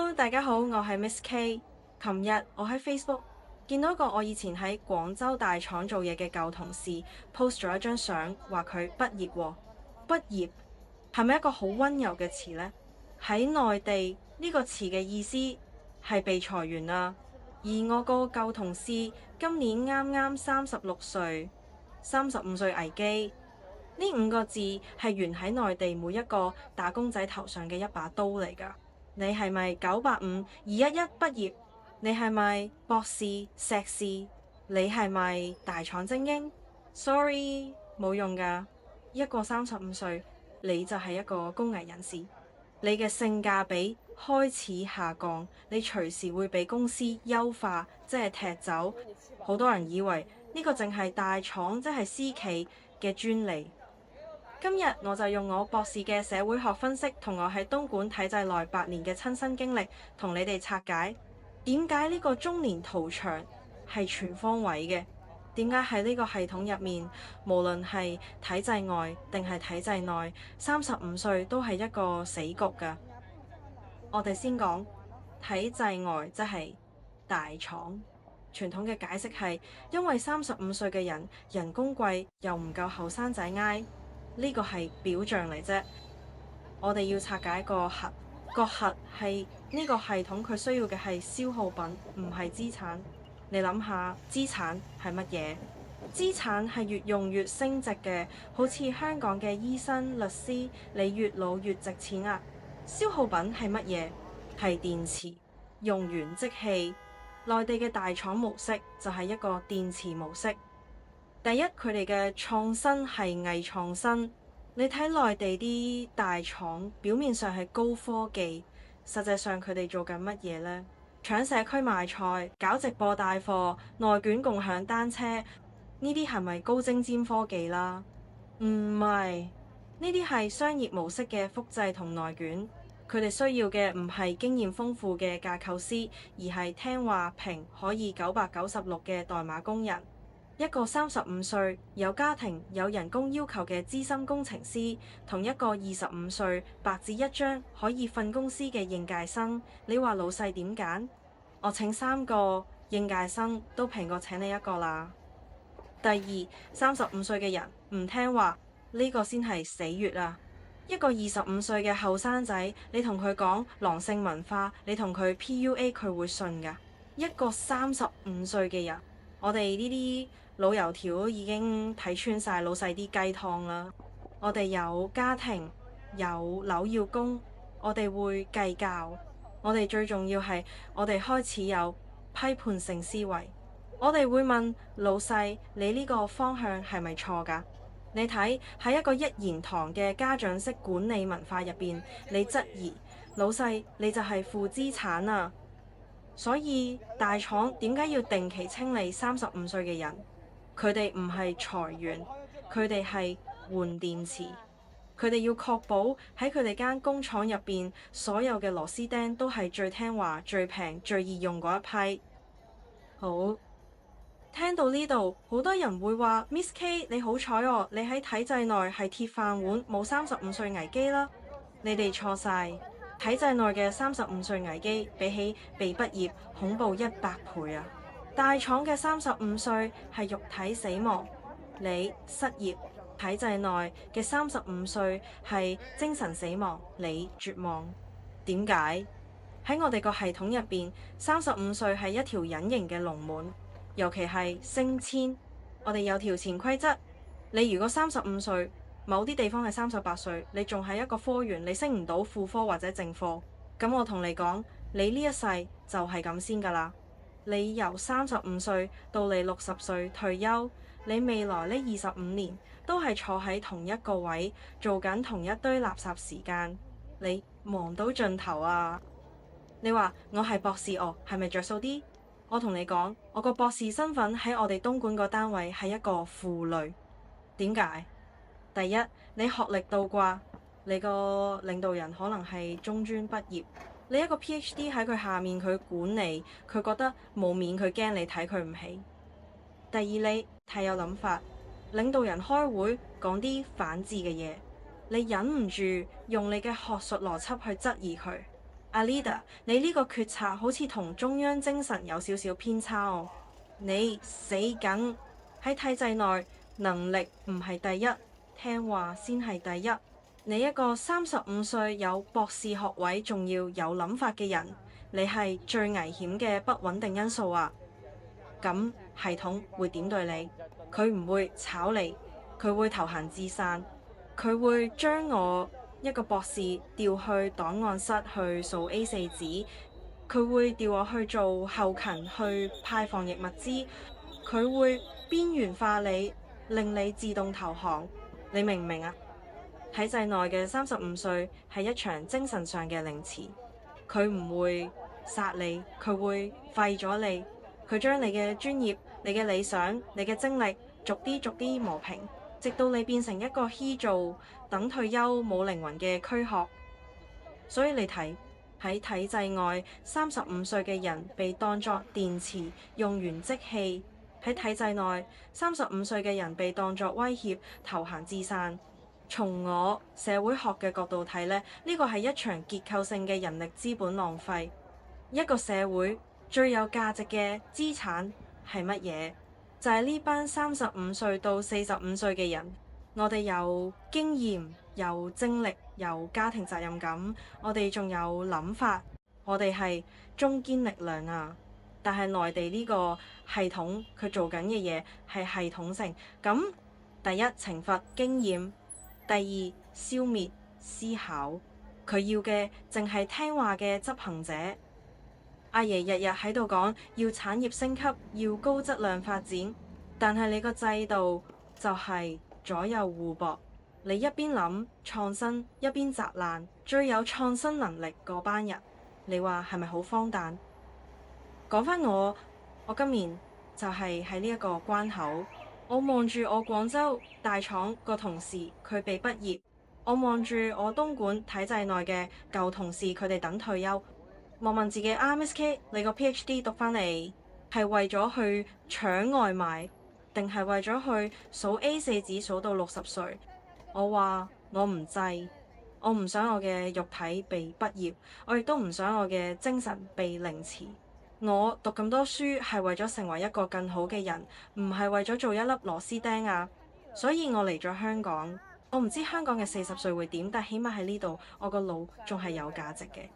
Hello，大家好，我係 Miss K。琴日我喺 Facebook 見到一個我以前喺廣州大廠做嘢嘅舊同事 post 咗一張相，話佢畢業喎。畢業係咪一個好溫柔嘅詞呢？喺內地呢個詞嘅意思係被裁員啦。而我個舊同事今年啱啱36歲，35歲危機。呢5個字係懸喺內地每一個打工仔頭上嘅一把刀嚟㗎。你係咪985-211畢業？你係咪博士、碩士？你係咪大廠精英？Sorry，冇用㗎。一個35歲，你就係一個高危人士。你嘅性價比開始下降，你隨時會被公司優化，即係踢走。好多人以為呢個淨係大廠，即係私企嘅專利。今日我就用我博士嘅社會學分析同我喺東莞體制內8年嘅親身經歷，同你哋拆解點解呢個中年屠場係全方位嘅？點解喺呢個系統入面，無論係體制外定係體制內，35歲都係一個死局㗎。我哋先講體制外，即係大廠。傳統嘅解釋係因為35歲嘅人工貴，又唔夠後生仔挨。呢個係表象嚟啫，我哋要拆解個核。個核係呢個系統，佢需要嘅係消耗品，唔係資產。你諗下，資產係乜嘢？資產係越用越升值嘅，好似香港嘅醫生、律師，你越老越值錢啊。消耗品係乜嘢？係電池，用完即棄。內地嘅大廠模式就係一個電池模式。第一，佢哋嘅創新係偽創新。你睇內地啲大廠，表面上係高科技，實際上佢哋做緊乜嘢呢？搶社區賣菜、搞直播帶貨、內卷共享單車，呢啲係咪高精尖科技啦？唔係，呢啲係商業模式嘅複製同內卷。佢哋需要嘅唔係經驗豐富嘅架構師，而係聽話平可以996嘅代碼工人。一個35歲有家庭有人工要求嘅資深工程師，同一個25歲白紙一張可以瞓公司嘅應屆生，你話老細點揀？我請3個應屆生都平過請你一個啦。第二，35歲嘅人唔聽話，呢個先係死穴啊！一個25歲嘅後生仔，你同佢講狼性文化，你同佢 PUA 佢會信㗎？一個35歲嘅人，我哋呢啲老油條已經睇穿晒老細啲雞湯啦。我哋有家庭，有樓要供，我哋會計較。我哋最重要係我哋開始有批判性思維。我哋會問老細：你呢個方向係咪錯㗎？你睇喺一個一言堂嘅家長式管理文化入邊，你質疑老細，你就係負資產啊！所以大廠點解要定期清理35歲嘅人？佢哋唔係裁員，佢哋係換電池。佢哋要確保喺佢哋間工廠入邊，所有嘅螺絲釘都係最聽話、最平、最易用嗰一批。好，聽到呢度，好多人會話 Miss K 你好彩哦，你喺體制內係鐵飯碗，冇35歲危機啦。你哋錯晒，體制內嘅35歲危機比起被畢業恐怖100倍啊！大廠嘅35歲係肉體死亡，你失業；體制內嘅35歲係精神死亡，你絕望。點解？喺我哋個系統入邊，35歲係一條隱形嘅龍門，尤其係升遷。我哋有條潛規則，你如果35歲，某啲地方係38歲，你仲係一個科員，你升唔到副科或者正科，咁我同你講，你呢一世就係咁先㗎啦。你由35歲到你60歲退休，你未來呢25年都係坐喺同一個位，做緊同一堆垃圾時間，你忙到盡頭啊！你話我係博士哦，係咪着數啲？我同你講，我個博士身份喺我哋東莞個單位係一個負累。點解？第一，你學歷倒掛，你個領導人可能係中專畢業。你一個 PhD 喺佢下面，佢管理，佢覺得冇面，佢驚你睇佢唔起。第二，你太有諗法，領導人開會講啲反智嘅嘢，你忍唔住用你嘅學術邏輯去質疑佢。阿 leader，你呢個決策好似同中央精神有少少偏差哦。你死梗喺體制內，能力唔係第一，聽話先係第一。你一個35歲有博士學位，仲要有諗法嘅人，你係最危險嘅不穩定因素啊！咁系統會點對你？佢唔會炒你，佢會投閒置散，佢會將我一個博士調去檔案室去掃 A4 紙，佢會調我去做後勤去派防疫物資，佢會邊緣化你，令你自動投降。你明唔明啊？體制內嘅35歲係一場精神上嘅凌遲，佢唔會殺你，佢會廢咗你。佢將你嘅專業、你嘅理想、你嘅精力逐啲逐啲磨平，直到你變成一個稀做等退休冇靈魂嘅軀殼。所以你睇，喺體制外35歲嘅人被當作電池，用完即棄；喺體制內35歲嘅人被當作威脅，投閒置散。從我社會學嘅角度睇呢，呢個係一場結構性嘅人力資本浪費。一個社會最有價值嘅資產係乜嘢？就係呢班35歲到45歲嘅人。我哋有經驗、有精力、有家庭責任感，我哋仲有諗法，我哋係中堅力量啊！但係內地呢個系統佢做緊嘅嘢係系統性。咁第一，懲罰經驗；第二，消滅思考。佢要嘅淨係聽話嘅執行者。阿爺日日喺度講要產業升級，要高質量發展，但係你個制度就係左右互搏。你一邊諗創新，一邊砸爛最有創新能力嗰班人。你話係咪好荒誕？講返我今年就係喺呢一個關口，我望住我廣州大廠個同事佢被畢業，我望住我東莞體制內嘅舊同事佢哋等退休。問問自己，Miss K，你個 PhD 讀返嚟係為咗去搶外賣，定係為咗去數 A4 紙數到60歲？我話我唔制，我唔想我嘅肉體被畢業，我亦都唔想我嘅精神被凌遲。我讀咁多書係為咗成為一個更好嘅人，唔係為咗做一粒螺絲釘啊！所以我嚟咗香港，我唔知香港嘅40歲會點，但起碼喺呢度，我個腦仲係有價值嘅。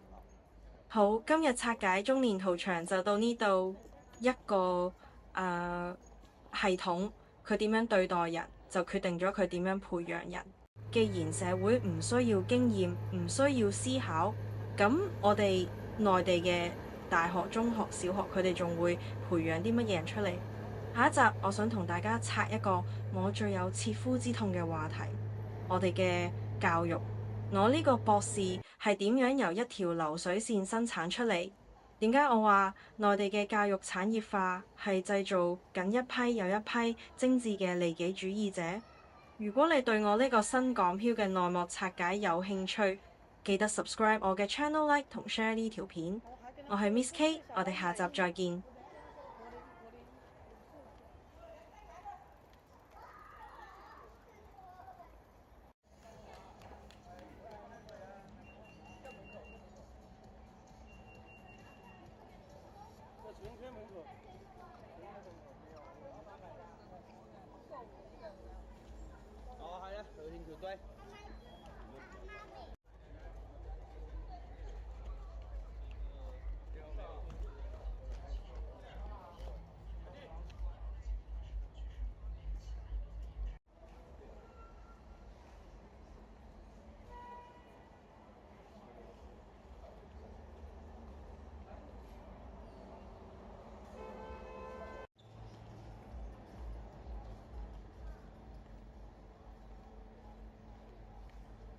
好，今日拆解中年圖長就到呢度。一個系統，佢點樣對待人，就決定咗佢點樣培養人。既然社會唔需要經驗，唔需要思考，咁我哋內地嘅大學、中學、小學，佢哋仲會培養啲乜嘢人出嚟？下一集我想同大家拆一個我最有切膚之痛嘅話題，我哋嘅教育。我呢個博士係點樣由一條流水線生產出嚟？點解我話內地嘅教育產業化係製造緊一批又一批精緻嘅利己主義者？如果你對我呢個新港漂嘅內幕拆解有興趣，記得 subscribe 我嘅 channel、like 同 share 呢條片。我係 Miss K，我哋下集再見。哦，係啊，條線條堆。